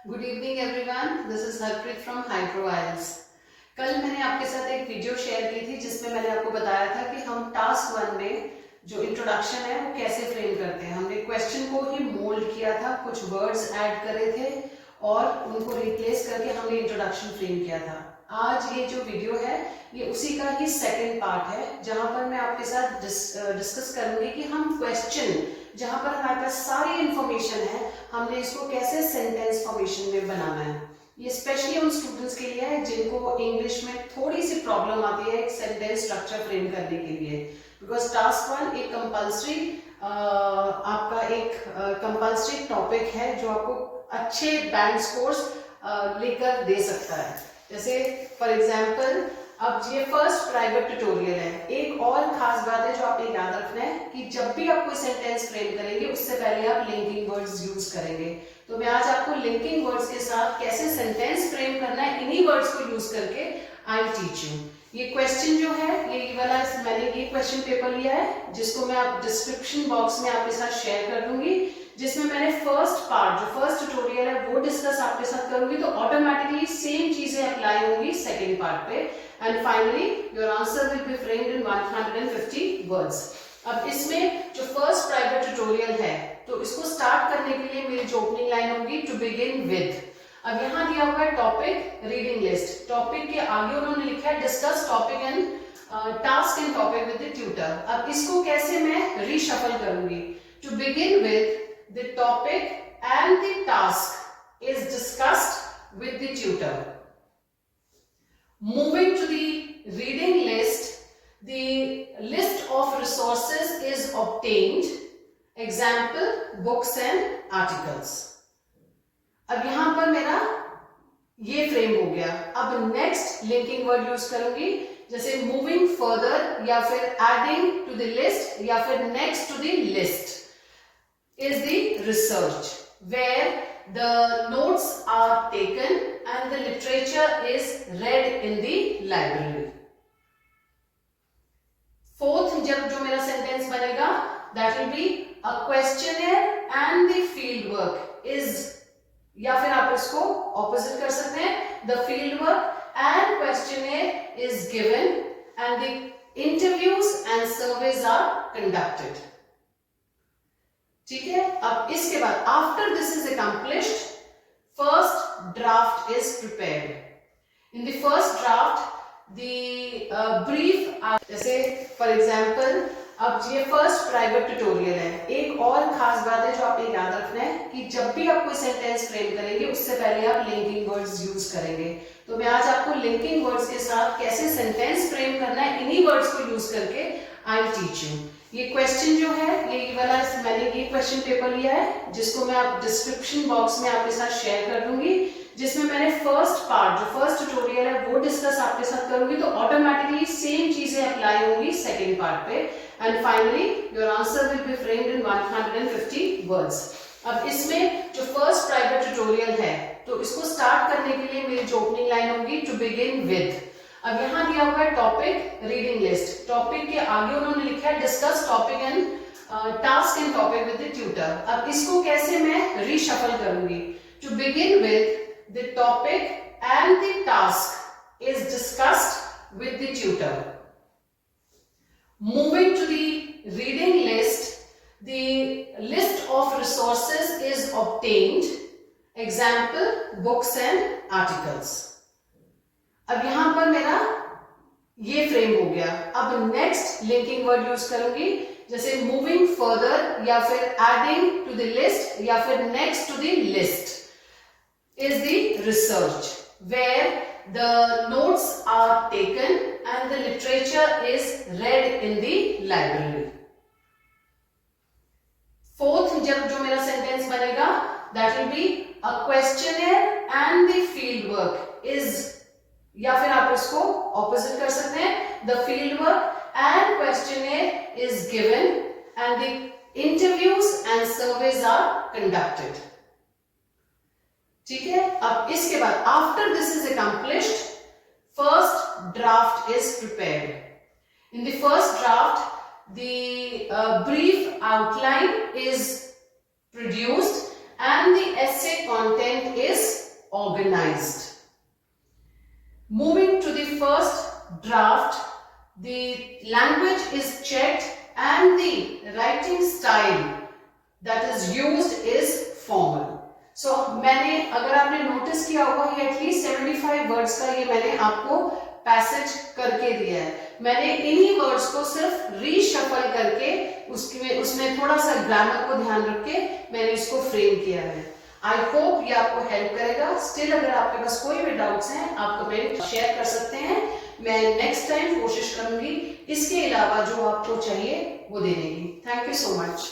Good evening everyone, this is Harpreet from Hydro Isles. कल मैंने आपके साथ एक वीडियो शेयर की थी जिसमें मैंने आपको बताया था कि हम टास्क 1 में जो इंट्रोडक्शन है वो कैसे फ्रेम करते हैं। हमने क्वेश्चन को ही मोल्ड किया था, कुछ वर्ड्स ऐड करे थे और उनको रिप्लेस करके हमने इंट्रोडक्शन फ्रेम किया था। आज ये जो वीडियो है ये उसी का ही सेकेंड पार्ट है, जहां पर मैं आपके साथ डिस्कस करूंगी कि हम क्वेश्चन जहां पर हमारे पास सारी इंफॉर्मेशन है हमने इसको कैसे सेंटेंस फॉर्मेशन में बनाना है। ये स्पेशली उन स्टूडेंट्स के लिए है जिनको इंग्लिश में थोड़ी सी प्रॉब्लम आती है एक सेंटेंस स्ट्रक्चर फ्रेम करने के लिए, बिकॉज टास्क 1 एक कंपल्सरी आपका एक कंपल्सरी टॉपिक है जो आपको अच्छे बैंड स्कोर्स लेकर दे सकता है। जैसे फॉर एग्जाम्पल अब ये फर्स्ट प्राइवेट ट्यूटोरियल है। एक और खास बात है जो आपने याद रखना है कि जब भी आप कोई सेंटेंस फ्रेम करेंगे उससे पहले आप लिंकिंग वर्ड्स यूज करेंगे। तो मैं आज आपको लिंकिंग वर्ड्स के साथ कैसे सेंटेंस फ्रेम करना है इन्हीं वर्ड्स को यूज करके आई टीच यू। ये क्वेश्चन जो है ये वाला मैंने ये क्वेश्चन पेपर लिया है जिसको मैं आप डिस्क्रिप्शन बॉक्स में आपके साथ शेयर कर दूंगी, जिसमें मैंने फर्स्ट पार्ट जो फर्स्ट ट्यूटोरियल है वो डिस्कस आपके साथ करूंगी, तो ऑटोमेटिकली सेम चीजें अप्लाई होंगी सेकेंड पार्ट पे and finally your answer will be framed in 150 words. अब इसमें जो फर्स्ट प्राइवेट ट्यूटोरियल है तो इसको स्टार्ट करने के लिए मेरी जो ओपनिंग लाइन होगी टू बिगिन विद। अब यहाँ दिया हुआ है टॉपिक रीडिंग लिस्ट, टॉपिक के आगे उन्होंने लिखा है discuss topic and task and topic with the tutor. अब इसको कैसे मैं रीशफल करूंगी? To begin with the topic and the task is discussed with the tutor. Moving to the reading list, the list of resources is obtained. Example, books and articles. अब यहां पर मेरा ये फ्रेम हो गया। अब नेक्स्ट लिंकिंग वर्ड यूज करूंगी, जैसे मूविंग फर्दर या फिर एडिंग टू द लिस्ट या फिर next to the list is the research where the notes are taken and the literature is read in the library. Fourth जब जो मेरा sentence बनेगा that will be a questionnaire and the field work is, या फिर आप इसको opposite कर सकते हैं, the field work and questionnaire is given and the interviews and surveys are conducted. ठीक है। अब इसके बाद after this is accomplished first draft is prepared. In the first draft the brief, जैसे फॉर एग्जांपल अब ये फर्स्ट प्राइवेट ट्यूटोरियल है। एक और खास बात है जो आपने याद रखना है कि जब भी आप कोई सेंटेंस फ्रेम करेंगे उससे पहले आप लिंकिंग वर्ड्स यूज करेंगे। तो मैं आज आपको लिंकिंग वर्ड्स के साथ कैसे सेंटेंस फ्रेम करना है इन्हीं वर्ड्स को यूज करके आई टीच यू। ये क्वेश्चन जो है ये वाला मैंने ये क्वेश्चन पेपर लिया है जिसको मैं आप डिस्क्रिप्शन बॉक्स में आपके साथ शेयर कर दूंगी, जिसमें मैंने फर्स्ट पार्ट जो फर्स्ट ट्यूटोरियल है वो डिस्कस आपके साथ करूंगी, तो ऑटोमेटिकली सेम चीजें अप्लाई होंगी सेकेंड पार्ट पे and finally your answer will be framed in 150 words. अब इसमें जो फर्स्ट प्राइवेट ट्यूटोरियल है तो इसको स्टार्ट करने के लिए मेरी जो ओपनिंग लाइन होगी टू बिगिन विद। अब यहां दिया हुआ है टॉपिक रीडिंग लिस्ट, टॉपिक के आगे उन्होंने लिखा है discuss topic and task and topic with the tutor. अब इसको कैसे मैं रीशफल करूंगी? To begin with the topic and the task is discussed with the tutor. Moving to the reading list, the list of resources is obtained. Example, books and articles. अब यहां पर मेरा ये फ्रेम हो गया। अब नेक्स्ट लिंकिंग वर्ड यूज करूंगी, जैसे मूविंग फर्दर या फिर एडिंग टू द लिस्ट या फिर next to the list is the research where the notes are taken and the literature is read in the library. Fourth जब जो मेरा sentence बनेगा that will be a questionnaire and the field work is, या फिर आप इसको opposite कर सकते हैं, the field work and questionnaire is given and the interviews and surveys are conducted. ठीक है। अब इसके बाद after this is accomplished first draft is prepared. In the first draft the brief outline is produced and the essay content is organized. Moving to the first draft, the language is checked and the writing style that is used is formal. So मैंने, अगर आपने notice किया होगा, ये at least 75 words का ये मैंने आपको पैसेज करके दिया है. मैंने इन्हीं वर्ड्स को सिर्फ रीशफल करके उसमें थोड़ा सा ग्रामर को ध्यान रख के मैंने इसको फ्रेम किया है. आई होप ये आपको हेल्प करेगा. स्टिल अगर आपके पास कोई भी डाउट्स हैं आप कमेंट शेयर कर सकते हैं. मैं नेक्स्ट टाइम कोशिश करूंगी इसके अलावा जो आपको चाहिए वो देने की. Thank you so much.